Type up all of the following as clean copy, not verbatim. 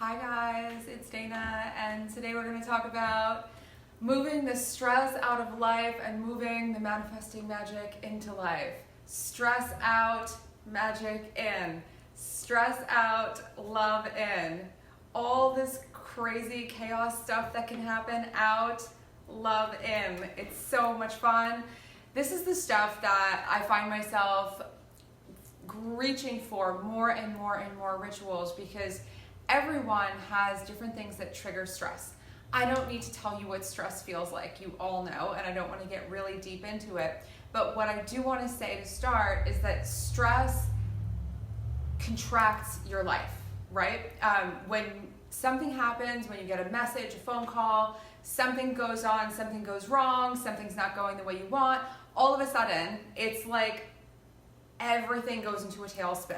Hi guys, it's Dana, and today we're going to talk about moving the stress out of life and moving the manifesting magic into life. Stress out, magic in. Stress out, love in. All this crazy chaos stuff that can happen out, love in. It's so much fun. This is the stuff that I find myself reaching for more and more and more rituals, because everyone has different things that trigger stress. I don't need to tell you what stress feels like. You all know, and I don't want to get really deep into it. But what I do want to say to start is that stress contracts your life, right? When something happens, when you get a message, a phone call, something goes on, something goes wrong, something's not going the way you want, all of a sudden, it's like everything goes into a tailspin.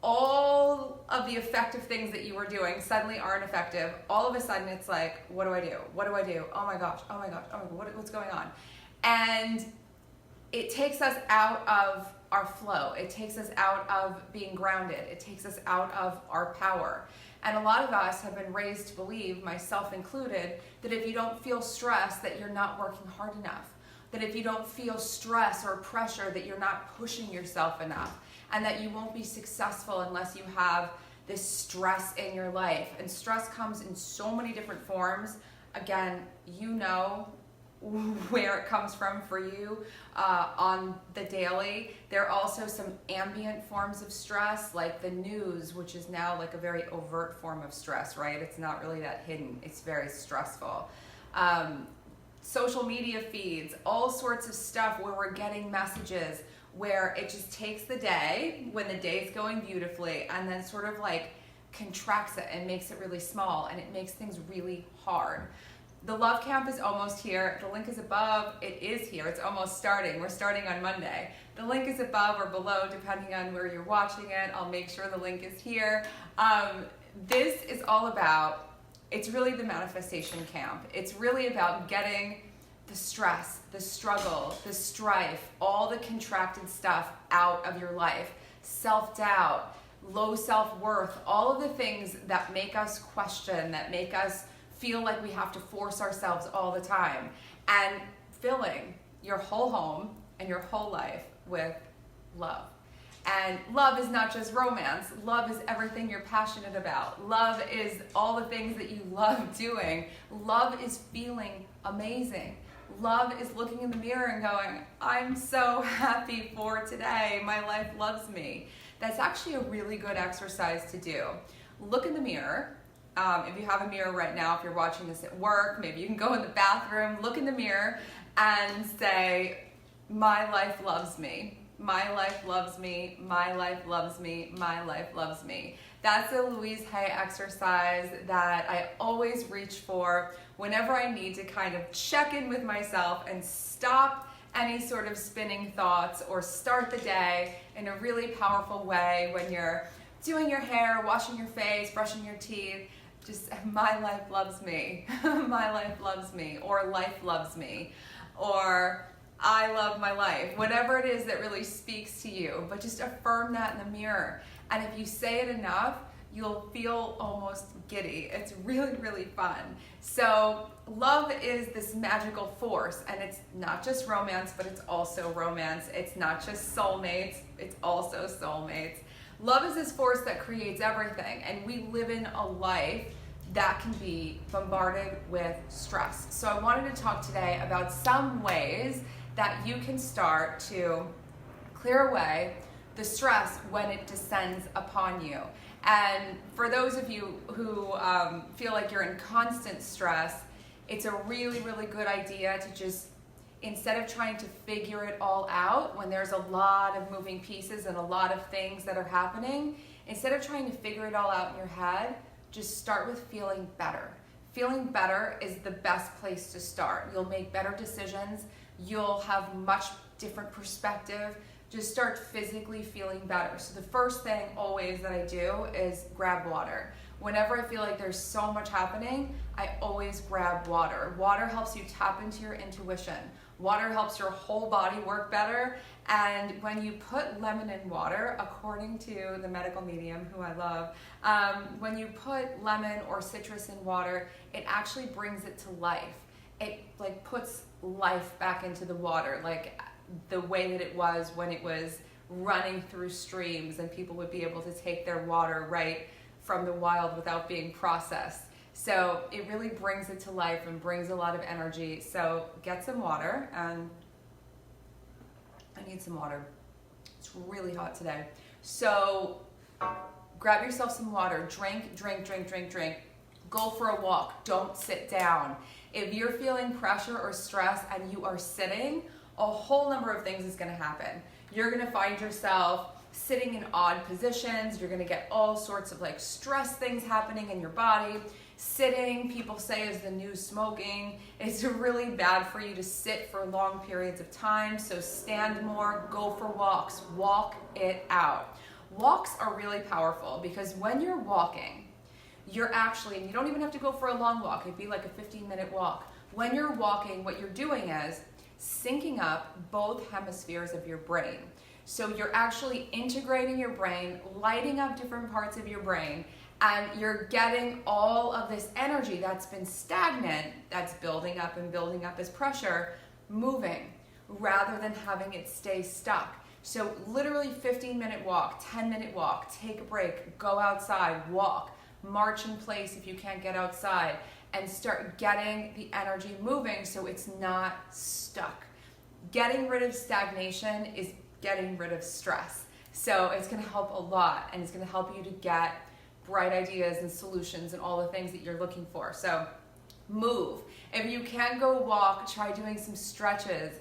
All of the effective things that you were doing suddenly aren't effective. All of a sudden it's like, what do I do? What do I do? Oh my gosh, oh my gosh, oh my God, what's going on? And it takes us out of our flow. It takes us out of being grounded. It takes us out of our power. And a lot of us have been raised to believe, myself included, that if you don't feel stress, that you're not working hard enough. That if you don't feel stress or pressure, that you're not pushing yourself enough, and that you won't be successful unless you have this stress in your life. And stress comes in so many different forms. Again, you know where it comes from for you on the daily. There are also some ambient forms of stress, like the news, which is now like a very overt form of stress, right? It's not really that hidden. It's very stressful. Social media feeds, all sorts of stuff where we're getting messages where it just takes the day when the day's going beautifully and then sort of like contracts it and makes it really small, and it makes things really hard. The Love Camp is almost here. The link is above. It is here. It's almost starting. We're starting on Monday. The link is above or below depending on where you're watching it. I'll make sure the link is here. This is all about, it's really the manifestation camp. It's really about getting the stress, the struggle, the strife, all the contracted stuff out of your life. Self-doubt, low self-worth, all of the things that make us question, that make us feel like we have to force ourselves all the time, and filling your whole home and your whole life with love. And love is not just romance. Love is everything you're passionate about. Love is all the things that you love doing. Love is feeling amazing. Love is looking in the mirror and going, I'm so happy for today. My life loves me. That's actually a really good exercise to do. Look in the mirror. If you have a mirror right now, if you're watching this at work, maybe you can go in the bathroom, look in the mirror and say, my life loves me. My life loves me, my life loves me, my life loves me. That's a Louise Hay exercise that I always reach for whenever I need to kind of check in with myself and stop any sort of spinning thoughts, or start the day in a really powerful way when you're doing your hair, washing your face, brushing your teeth. Just, my life loves me, my life loves me, or life loves me, or I love my life, whatever it is that really speaks to you. But just affirm that in the mirror. And if you say it enough, you'll feel almost giddy. It's really, really fun. So love is this magical force, and it's not just romance, but it's also romance. It's not just soulmates, it's also soulmates. Love is this force that creates everything, and we live in a life that can be bombarded with stress. So I wanted to talk today about some ways that you can start to clear away the stress when it descends upon you. And for those of you who feel like you're in constant stress, it's a really, really good idea to just, instead of trying to figure it all out when there's a lot of moving pieces and a lot of things that are happening, instead of trying to figure it all out in your head, just start with feeling better. Feeling better is the best place to start. You'll make better decisions. You'll have much different perspective. Just start physically feeling better. So the first thing always that I do is grab water. Whenever I feel like there's so much happening, I always grab water. Water helps you tap into your intuition. Water helps your whole body work better, And when you put lemon in water, according to the medical medium, who I love, when you put lemon or citrus in water, it actually brings it to life. It like puts life back into the water, like the way that it was when it was running through streams and people would be able to take their water right from the wild without being processed. So it really brings it to life and brings a lot of energy. So get some water, and I need some water. It's really hot today. So grab yourself some water, drink. Go for a walk, don't sit down. If you're feeling pressure or stress and you are sitting, a whole number of things is gonna happen. You're gonna find yourself sitting in odd positions. You're gonna get all sorts of like stress things happening in your body. Sitting, people say, is the new smoking. It's really bad for you to sit for long periods of time. So stand more, go for walks, walk it out. Walks are really powerful because when you're walking, you're actually, and you don't even have to go for a long walk, it'd be like a 15-minute walk. When you're walking, what you're doing is syncing up both hemispheres of your brain. So you're actually integrating your brain, lighting up different parts of your brain, and you're getting all of this energy that's been stagnant, that's building up as pressure, moving, rather than having it stay stuck. So literally 15-minute walk, 10-minute walk, take a break, go outside, walk, march in place if you can't get outside, and start getting the energy moving so it's not stuck. Getting rid of stagnation is getting rid of stress. So it's gonna help a lot, and it's gonna help you to get bright ideas and solutions and all the things that you're looking for. So move. If you can't go walk, try doing some stretches.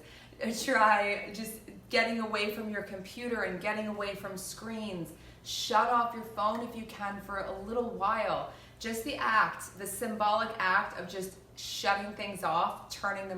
Try just getting away from your computer and getting away from screens. Shut off your phone if you can for a little while. Just the act, the symbolic act of just shutting things off, turning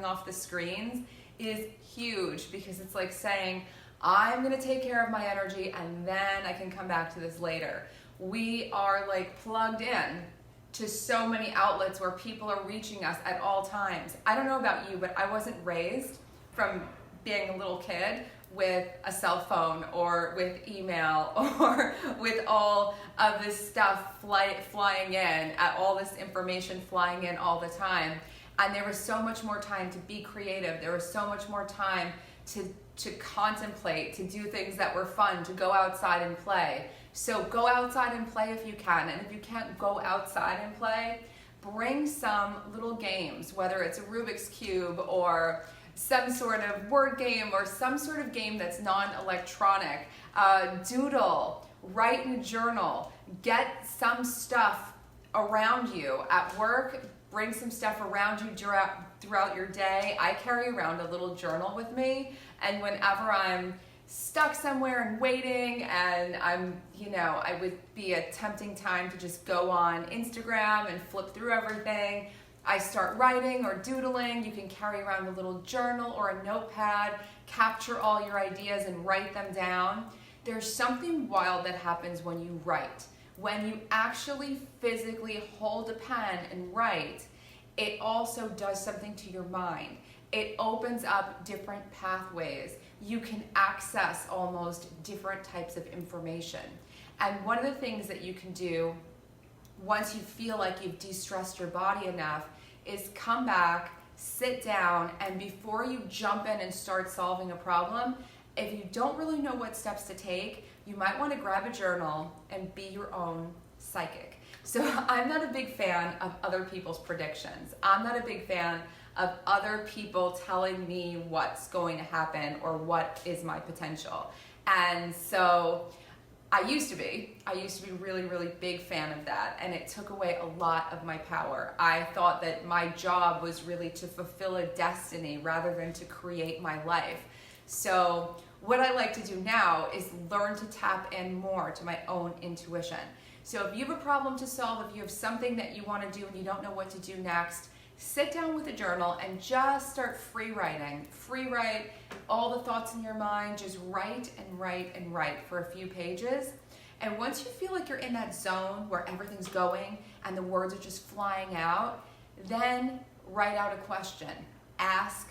off the screens is huge, because it's like saying, I'm gonna take care of my energy and then I can come back to this later. We are like plugged in to so many outlets where people are reaching us at all times. I don't know about you, but I wasn't raised from being a little kid with a cell phone or with email or with all of this stuff flying in, all this information flying in all the time. And there was so much more time to be creative. There was so much more time to contemplate, to do things that were fun, to go outside and play. So go outside and play if you can. And if you can't go outside and play, bring some little games, whether it's a Rubik's Cube or some sort of word game or some sort of game that's non-electronic. Doodle, write in a journal, get some stuff around you at work, bring some stuff around you throughout your day. I carry around a little journal with me, and whenever I'm stuck somewhere and waiting and I would be a tempting time to just go on Instagram and flip through everything, I start writing or doodling. You can carry around a little journal or a notepad, capture all your ideas and write them down. There's something wild that happens when you write. When you actually physically hold a pen and write, it also does something to your mind. It opens up different pathways. You can access almost different types of information. And one of the things that you can do once you feel like you've de-stressed your body enough is come back, sit down, and before you jump in and start solving a problem, if you don't really know what steps to take, you might want to grab a journal and be your own psychic. So I'm not a big fan of other people's predictions. I'm not a big fan of other people telling me what's going to happen or what is my potential. And so I used to be really, really big fan of that, and it took away a lot of my power. I thought that my job was really to fulfill a destiny rather than to create my life. So what I like to do now is learn to tap in more to my own intuition. So if you have a problem to solve, if you have something that you want to do and you don't know what to do next, sit down with a journal and just start free writing. Free write all the thoughts in your mind, just write and write and write for a few pages. And once you feel like you're in that zone where everything's going and the words are just flying out, then write out a question. Ask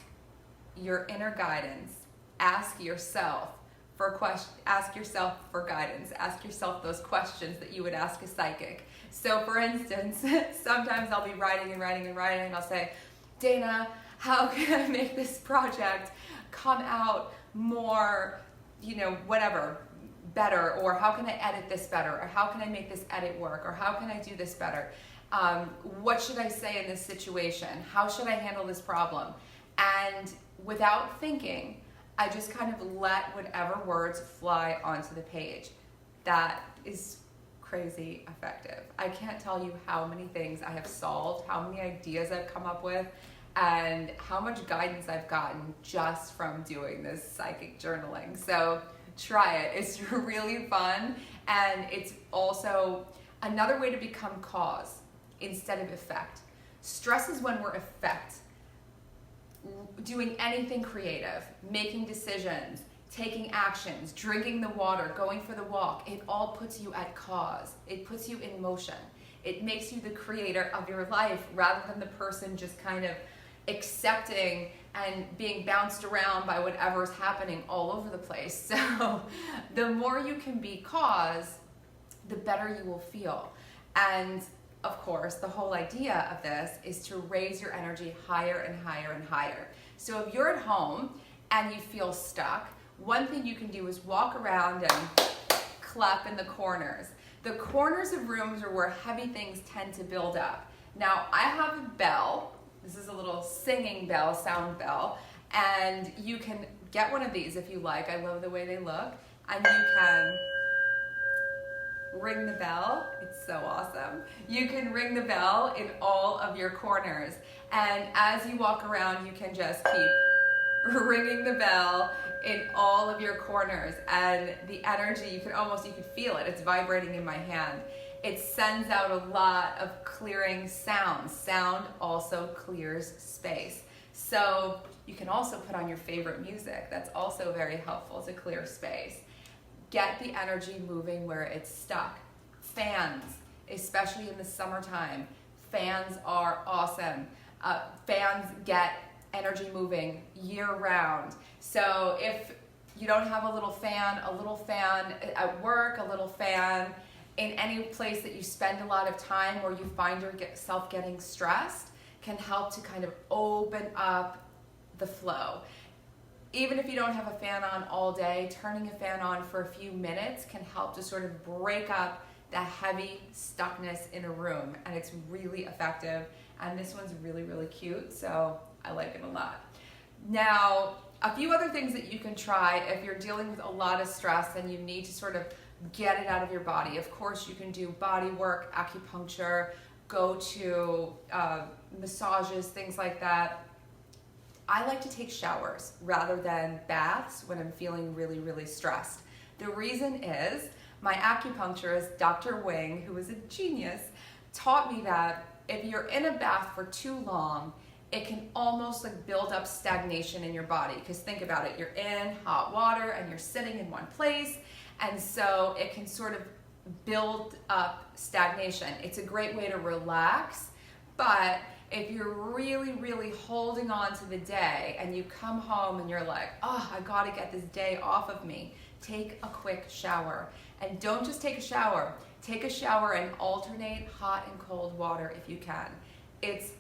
your inner guidance, ask yourself ask yourself for guidance. Ask yourself those questions that you would ask a psychic. So for instance, sometimes I'll be writing and I'll say, Dana, how can I make this project come out more, whatever, better, or how can I edit this better, or how can I make this edit work, or how can I do this better? What should I say in this situation? How should I handle this problem? And without thinking, I just kind of let whatever words fly onto the page. That is crazy effective. I can't tell you how many things I have solved, how many ideas I've come up with, and how much guidance I've gotten just from doing this psychic journaling. So try it. It's really fun, and it's also another way to become cause instead of effect. Stress is when we're effect. Doing anything creative, making decisions, taking actions, drinking the water, going for the walk, it all puts you at cause. It puts you in motion. It makes you the creator of your life rather than the person just kind of accepting and being bounced around by whatever's happening all over the place. So the more you can be cause, the better you will feel. And of course, the whole idea of this is to raise your energy higher and higher and higher. So if you're at home and you feel stuck, one thing you can do is walk around and clap in the corners. The corners of rooms are where heavy things tend to build up. Now, I have a bell. This is a little singing bell, sound bell, and you can get one of these if you like. I love the way they look. And you can ring the bell. It's so awesome. You can ring the bell in all of your corners. And as you walk around, you can just keep ringing the bell in all of your corners. And the energy, you could feel it. It's vibrating in my hand. It sends out a lot of clearing sounds. Sound also clears space. So you can also put on your favorite music. That's also very helpful to clear space. Get the energy moving where it's stuck. Fans, especially in the summertime. Fans are awesome. Fans get energy moving year round. So if you don't have a little fan at work, a little fan in any place that you spend a lot of time where you find yourself getting stressed, can help to kind of open up the flow. Even if you don't have a fan on all day, turning a fan on for a few minutes can help to sort of break up that heavy stuckness in a room, and it's really effective. And this one's really, really cute, so I like it a lot. Now, a few other things that you can try if you're dealing with a lot of stress and you need to sort of get it out of your body. Of course, you can do body work, acupuncture, go to massages, things like that. I like to take showers rather than baths when I'm feeling really, really stressed. The reason is my acupuncturist, Dr. Wing, who is a genius, taught me that if you're in a bath for too long, it can almost like build up stagnation in your body. Because think about it, you're in hot water and you're sitting in one place, and so it can sort of build up stagnation. It's a great way to relax, but if you're really, really holding on to the day and you come home and you're like, oh, I gotta get this day off of me, take a quick shower. And don't just take a shower. Take a shower and alternate hot and cold water if you can. It's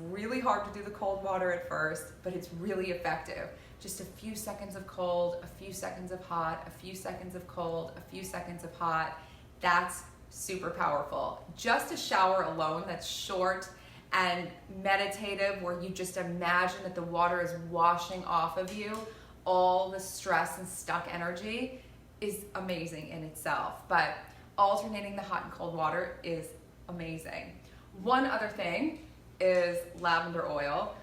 really hard to do the cold water at first, but it's really effective. Just a few seconds of cold, a few seconds of hot, a few seconds of cold, a few seconds of hot. That's super powerful. Just a shower alone that's short and meditative, where you just imagine that the water is washing off of you all the stress and stuck energy, is amazing in itself. But alternating the hot and cold water is amazing. One other thing is lavender oil.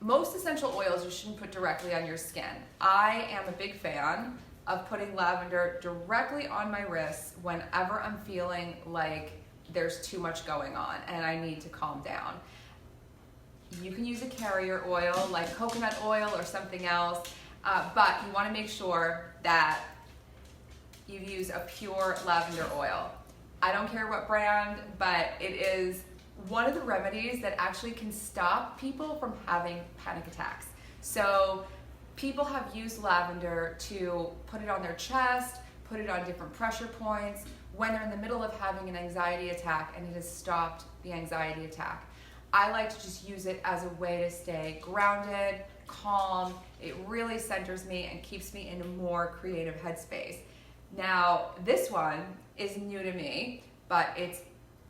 Most essential oils you shouldn't put directly on your skin. I am a big fan of putting lavender directly on my wrists whenever I'm feeling like there's too much going on and I need to calm down. You can use a carrier oil like coconut oil or something else, but you want to make sure that you use a pure lavender oil. I don't care what brand, but it is one of the remedies that actually can stop people from having panic attacks. So People have used lavender to put it on their chest, put it on different pressure points when they're in the middle of having an anxiety attack, and it has stopped the anxiety attack. I like to just use it as a way to stay grounded, calm. It really centers me and keeps me in a more creative headspace. Now, this one is new to me, but it's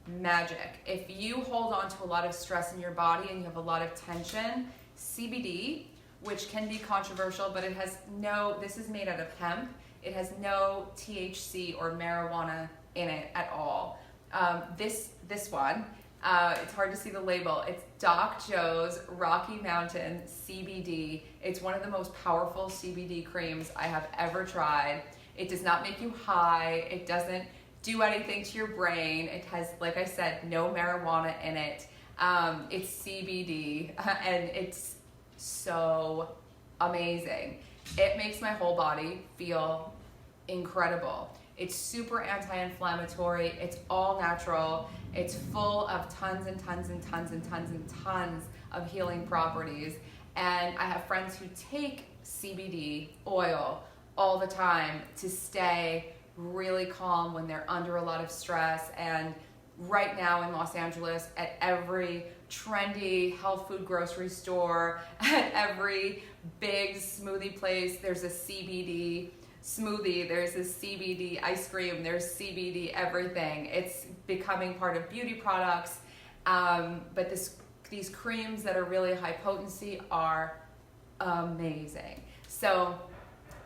magic. If you hold on to a lot of stress in your body and you have a lot of tension, CBD, which can be controversial, but this is made out of hemp. It has no THC or marijuana in it at all. This one, it's hard to see the label. It's Doc Joe's Rocky Mountain CBD. It's one of the most powerful CBD creams I have ever tried. It does not make you high. It doesn't do anything to your brain. It has, like I said, no marijuana in it. It's CBD, and it's so amazing. It makes my whole body feel incredible. It's super anti-inflammatory. It's all natural. It's full of tons and tons and tons and tons and tons of healing properties. And I have friends who take CBD oil all the time to stay really calm when they're under a lot of stress. And right now in Los Angeles, at every trendy health food grocery store, at every big smoothie place, there's a CBD smoothie, there's a CBD ice cream, there's CBD everything. It's becoming part of beauty products, but these creams that are really high potency are amazing. So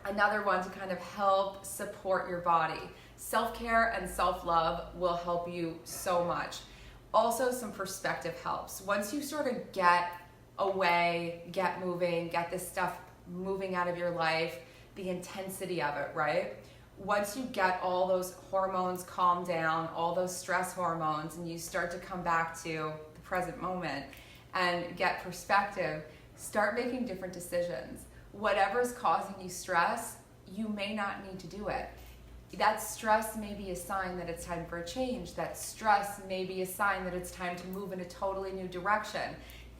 another one to kind of help support your body. Self-care and self-love will help you so much. Also, some perspective helps. Once you sort of get away, get moving, get this stuff moving out of your life, the intensity of it, right? Once you get all those hormones calmed down, all those stress hormones, and you start to come back to the present moment and get perspective, start making different decisions. Whatever's causing you stress, you may not need to do it. That stress may be a sign that it's time for a change. That stress may be a sign that it's time to move in a totally new direction.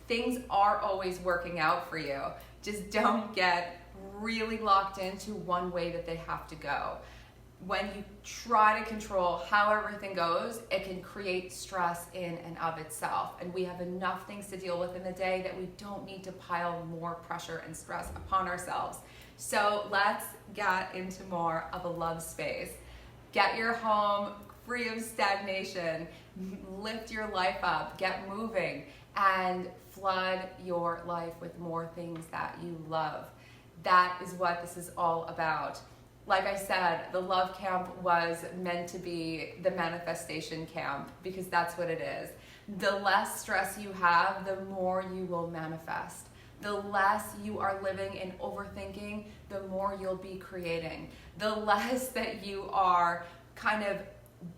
Things are always working out for you. Just don't get really locked into one way that they have to go. When you try to control how everything goes, it can create stress in and of itself. And we have enough things to deal with in the day that we don't need to pile more pressure and stress upon ourselves. So let's get into more of a love space. Get your home free of stagnation, lift your life up, get moving, and flood your life with more things that you love. That is what this is all about. Like I said, the love camp was meant to be the manifestation camp because that's what it is. The less stress you have, the more you will manifest. The less you are living in overthinking, the more you'll be creating. The less that you are kind of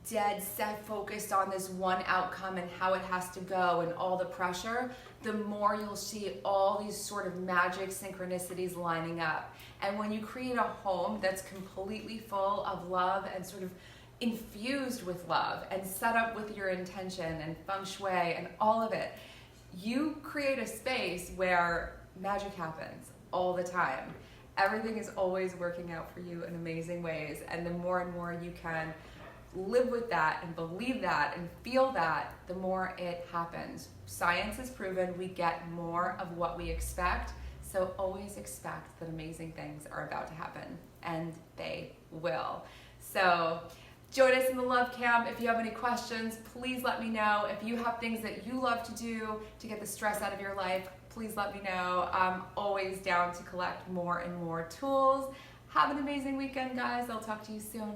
dead set focused on this one outcome and how it has to go and all the pressure, the more you'll see all these sort of magic synchronicities lining up. And when you create a home that's completely full of love and sort of infused with love and set up with your intention and Feng Shui and all of it, you create a space where magic happens all the time. Everything is always working out for you in amazing ways. And the more and more you can live with that and believe that and feel that, the more it happens. Science has proven we get more of what we expect. So always expect that amazing things are about to happen, and they will. So join us in the love camp. If you have any questions, please let me know. If you have things that you love to do to get the stress out of your life, please let me know. I'm always down to collect more and more tools. Have an amazing weekend, guys. I'll talk to you soon.